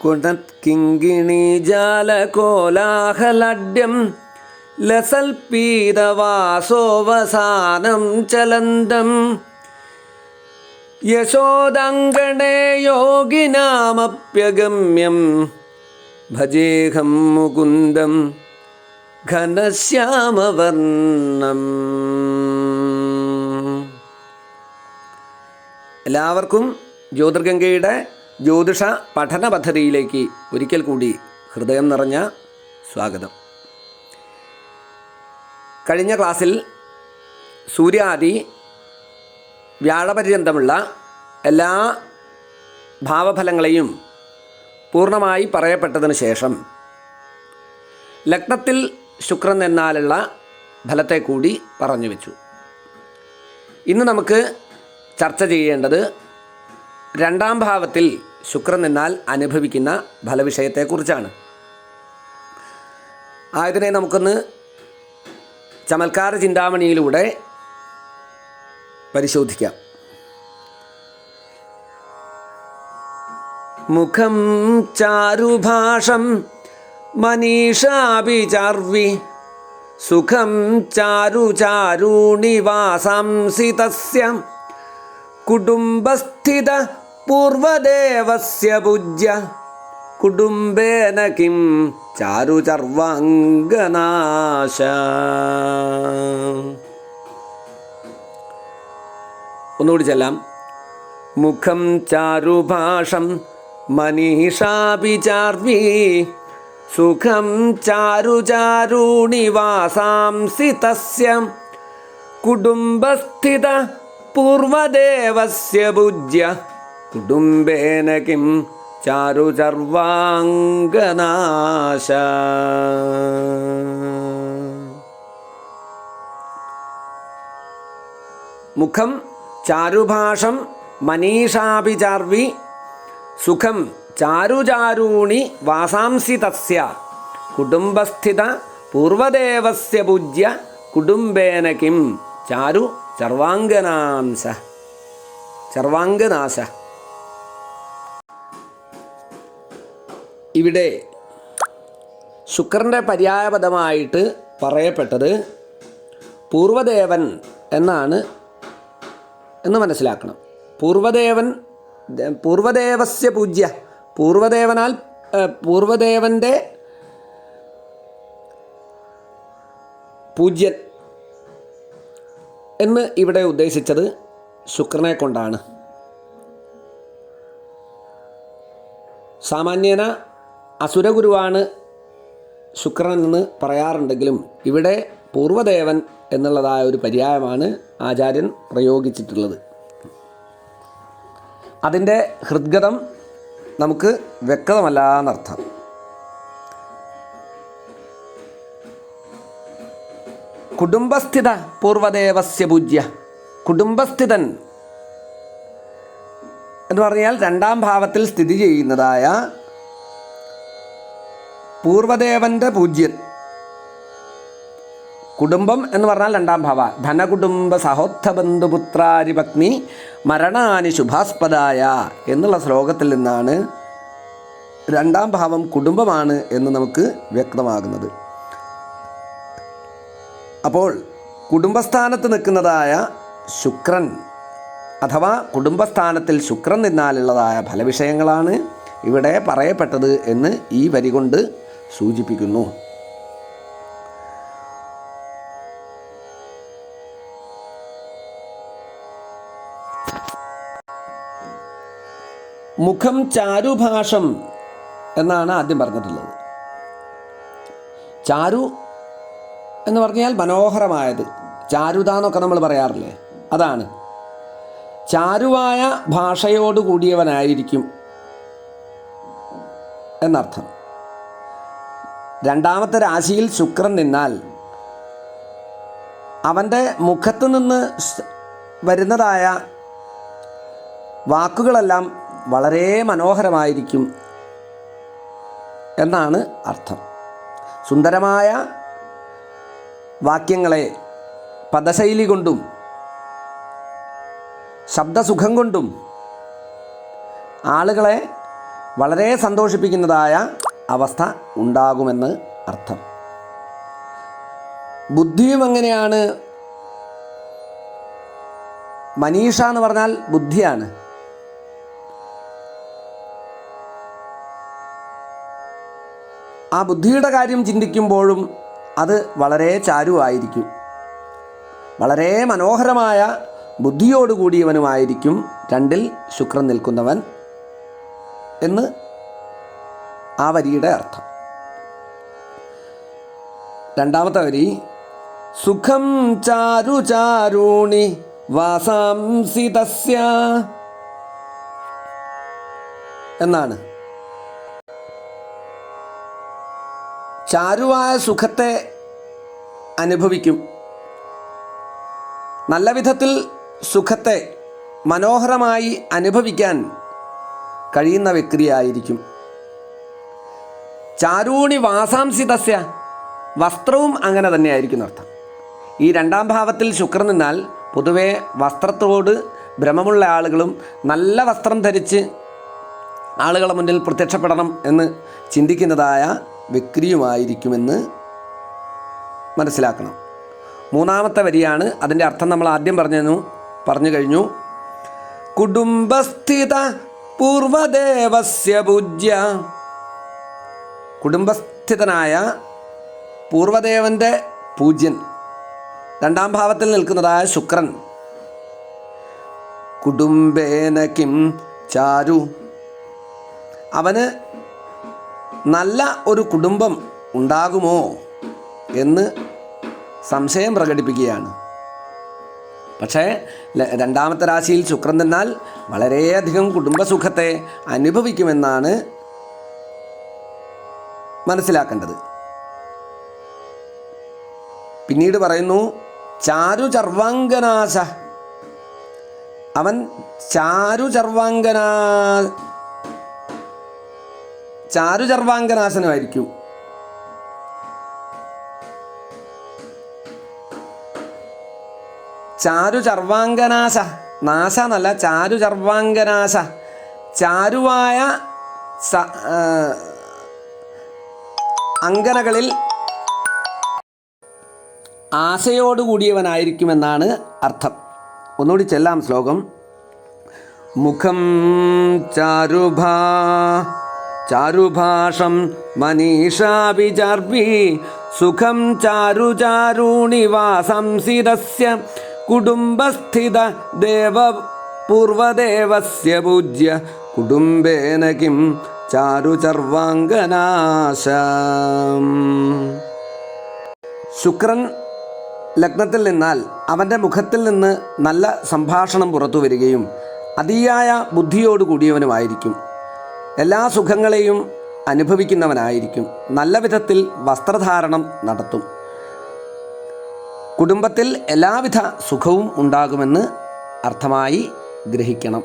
കുണത്കിങ്കിണീജാലകോലാഹലഡ്യം ലസൽപീതവാസോവസാനം ചലന്തം യശോദാങ്കണേ യോഗിനാമപ്യഗമ്യം ഭജേഹം മുകുന്ദം ഘനശ്യാമവർണം. എല്ലാവർക്കും ജ്യോതിർഗംഗയുടെ ജ്യോതിഷ പഠന പദ്ധതിയിലേക്ക് ഒരിക്കൽ കൂടി ഹൃദയം നിറഞ്ഞ സ്വാഗതം. കഴിഞ്ഞ ക്ലാസ്സിൽ സൂര്യാദി വ്യാഴപര്യന്തമുള്ള എല്ലാ ഭാവഫലങ്ങളെയും പൂർണ്ണമായി പറയപ്പെട്ടതിന് ശേഷം ലഗ്നത്തിൽ ശുക്രൻ എന്നാലുള്ള ഫലത്തെ കൂടി പറഞ്ഞു വെച്ചു. ഇന്ന് നമുക്ക് ചർച്ച ചെയ്യേണ്ടത് രണ്ടാം ഭാവത്തിൽ ശുക്രൻ എന്നാൽ അനുഭവിക്കുന്ന ഫലവിഷയത്തെക്കുറിച്ചാണ്. ആയതിനെ നമുക്കൊന്ന് ചമൽക്കാര ചിന്താമണിയിലൂടെ പരിശോധിക്കാം. മുഖം ചാരുഭാഷം മനീഷാഭിചാർവി സുഖം ചാരുചാരുണിവാസാംസി തസ്യ കുടുംബസ്ഥിത പൂർവദേവസ്യ പൂജ്യ കുടുംബേന കിം ചാരുചർവാംഗനാശ. ഒന്നുകൂടി ചെല്ലാം. മുഖം ചാരുഭാഷം മനീഷാഭിചാർവി സുഖം ചാരുചാരുണിവാസാംസി തസ്യ കുടുംബസ്ഥിത പൂർവദേവസ്യ പൂജ്യ കുടുംബേന കിം ചാരുചർവാംഗനാശ. മുഖം ചാരുഭാഷം മനീഷാഭിചാർവി സുഖം ചാരുചാരൂണി വാസാംസി തസ്യ കുടുംബസ്ഥിത പൂർവദേവസ്യ പൂജ്യ കുടുംബേന കിം ചാരു ചർവാംഗനാശ. ഇവിടെ ശുക്രൻ്റെ പര്യായപദമായിട്ട് പറയപ്പെട്ടത് പൂർവദേവൻ എന്നാണ് എന്ന് മനസ്സിലാക്കണം. പൂർവദേവസ്യ പൂജ്യ, പൂർവദേവനാൽ പൂർവദേവൻ്റെ പൂജ്യൻ എന്ന് ഇവിടെ ഉദ്ദേശിച്ചത് ശുക്രനെ കൊണ്ടാണ്. സാമാന്യേന അസുരഗുരുവാണ് ശുക്രൻ എന്ന് പറയാറുണ്ടെങ്കിലും ഇവിടെ പൂർവദേവൻ എന്നുള്ളതായ ഒരു പര്യായമാണ് ആചാര്യൻ പ്രയോഗിച്ചിട്ടുള്ളത്. അതിൻ്റെ ഹൃദ്ഗതം നമുക്ക് വ്യക്തമല്ല എന്നർത്ഥം. കുടുംബസ്ഥിത പൂർവദേവസ്യ പൂജ്യ, കുടുംബസ്ഥിതൻ എന്ന് പറഞ്ഞാൽ രണ്ടാം ഭാവത്തിൽ സ്ഥിതി ചെയ്യുന്നതായ പൂർവദേവൻ്റെ പൂജ്യൻ. കുടുംബം എന്ന് പറഞ്ഞാൽ രണ്ടാം ഭാവ. ധനകുടുംബ സഹോത്ഥബന്ധുപുത്രാരി പത്നി മരണാനി ശുഭാസ്പദായ എന്നുള്ള ശ്ലോകത്തിൽ നിന്നാണ് രണ്ടാം ഭാവം കുടുംബമാണ് എന്ന് നമുക്ക് വ്യക്തമാകുന്നത്. അപ്പോൾ കുടുംബസ്ഥാനത്ത് നിൽക്കുന്നതായ ശുക്രൻ അഥവാ കുടുംബസ്ഥാനത്തിൽ ശുക്രൻ നിന്നാലുള്ളതായ ഫലവിഷയങ്ങളാണ് ഇവിടെ പറയപ്പെട്ടത് എന്ന് ഈ വരി കൊണ്ട് സൂചിപ്പിക്കുന്നു. മുഖം ചാരുഭാഷം എന്നാണ് ആദ്യം പറഞ്ഞിട്ടുള്ളത്. ചാരു എന്ന് പറഞ്ഞാൽ മനോഹരമായത്, ചാരുത എന്നൊക്കെ നമ്മൾ പറയാറില്ലേ, അതാണ്. ചാരുവായ ഭാഷയോട് കൂടിയവനായിരിക്കും എന്നർത്ഥം. രണ്ടാമത്തെ രാശിയിൽ ശുക്രൻ നിന്നാൽ അവൻ്റെ മുഖത്ത് നിന്ന് വരുന്നതായ വാക്കുകളെല്ലാം വളരെ മനോഹരമായിരിക്കും എന്നാണ് അർത്ഥം. സുന്ദരമായ വാക്യങ്ങളെ പദശൈലി കൊണ്ടും ശബ്ദസുഖം കൊണ്ടും ആളുകളെ വളരെ സന്തോഷിപ്പിക്കുന്നതായ അവസ്ഥ ഉണ്ടാകുമെന്ന് അർത്ഥം. ബുദ്ധിയും എങ്ങനെയാണ്? മനീഷ എന്ന് പറഞ്ഞാൽ ബുദ്ധിയാണ്. ആ ബുദ്ധിയുടെ കാര്യം ചിന്തിക്കുമ്പോഴും അത് വളരെ ചാരുവായിരിക്കും. വളരെ മനോഹരമായ ബുദ്ധിയോടുകൂടിയവനുമായിരിക്കും 2-ൽ ശുക്രൻ നിൽക്കുന്നവൻ എന്ന് ആ വരിയുടെ അർത്ഥം. രണ്ടാമത്തെ വരി സുഖം ചാരു ചാരൂണി വാസാംസി തസ്യ എന്നാണ്. ചാരുവായ സുഖത്തെ അനുഭവിക്കും. നല്ല വിധത്തിൽ സുഖത്തെ മനോഹരമായി അനുഭവിക്കാൻ കഴിയുന്ന വ്യക്തിയായിരിക്കും. ചാരൂണി വാസാംസി തസ്യ, വസ്ത്രവും അങ്ങനെ തന്നെയായിരിക്കും അർത്ഥം. ഈ 2-ാം ഭാവത്തിൽ ശുക്രൻ നിന്നാൽ പൊതുവെ വസ്ത്രത്തോട് ഭ്രമമുള്ള ആളുകളും നല്ല വസ്ത്രം ധരിച്ച് ആളുകളുടെ മുന്നിൽ പ്രത്യക്ഷപ്പെടണം എന്ന് ചിന്തിക്കുന്നതായ വ്യക്തിയുമായിരിക്കുമെന്ന് മനസ്സിലാക്കണം. 3-ാമത്തെ വരിയാണ്. അതിൻ്റെ അർത്ഥം നമ്മൾ ആദ്യം പറഞ്ഞു കഴിഞ്ഞു. കുടുംബസ്ഥിത പൂർവദേവസ്യ പൂജ്യ, കുടുംബസ്ഥിതനായ പൂർവദേവൻ്റെ പൂജ്യൻ 2-ാം ഭാവത്തിൽ നിൽക്കുന്നതായ ശുക്രൻ. കുടുംബേന കിം ചാരു, അവന് നല്ല ഒരു കുടുംബം ഉണ്ടാകുമോ എന്ന് സംശയം പ്രകടിപ്പിക്കുകയാണ്. പക്ഷേ 2-ാമത്തെ രാശിയിൽ ശുക്രൻ നിന്നാൽ വളരെയധികം കുടുംബസുഖത്തെ അനുഭവിക്കുമെന്നാണ് മനസ്സിലാക്കേണ്ടത്. പിന്നീട് പറയുന്നു ചാരു ചർവാംഗനാശ, അവൻ ചാരുചർവാംഗനാശനമായിരിക്കും. ചാരുചർവാംഗനാശ, നാശ എന്നല്ല, ചാരുചർവാംഗനാശ, ചാരുവായ അങ്കനകളിൽ ആശയോടുകൂടിയവനായിരിക്കുമെന്നാണ് അർത്ഥം. ഒന്നുകൂടി ചെല്ലാം ശ്ലോകം. മുഖം ചാരുഭാഷം മനീഷാഭിചാർഭി സുഖം ചാരുചാരൂണി വാസംസിതസ്യ കുടുംബസ്ഥിത ദേവ പൂർവദേവസ്യ പൂജ്യ കുടുംബേന കിം ചാരുചർവാംഗനാശ. ശുക്രൻ ലഗ്നത്തിൽ നിന്നാൽ അവൻ്റെ മുഖത്തിൽ നിന്ന് നല്ല സംഭാഷണം പുറത്തു വരികയും അതിയായ ബുദ്ധിയോട് കൂടിയവനുമായിരിക്കും. എല്ലാ സുഖങ്ങളെയും അനുഭവിക്കുന്നവനായിരിക്കും. നല്ല വിധത്തിൽ വസ്ത്രധാരണം നടത്തും. കുടുംബത്തിൽ എല്ലാവിധ സുഖവും ഉണ്ടാകുമെന്ന് അർത്ഥമായി ഗ്രഹിക്കണം.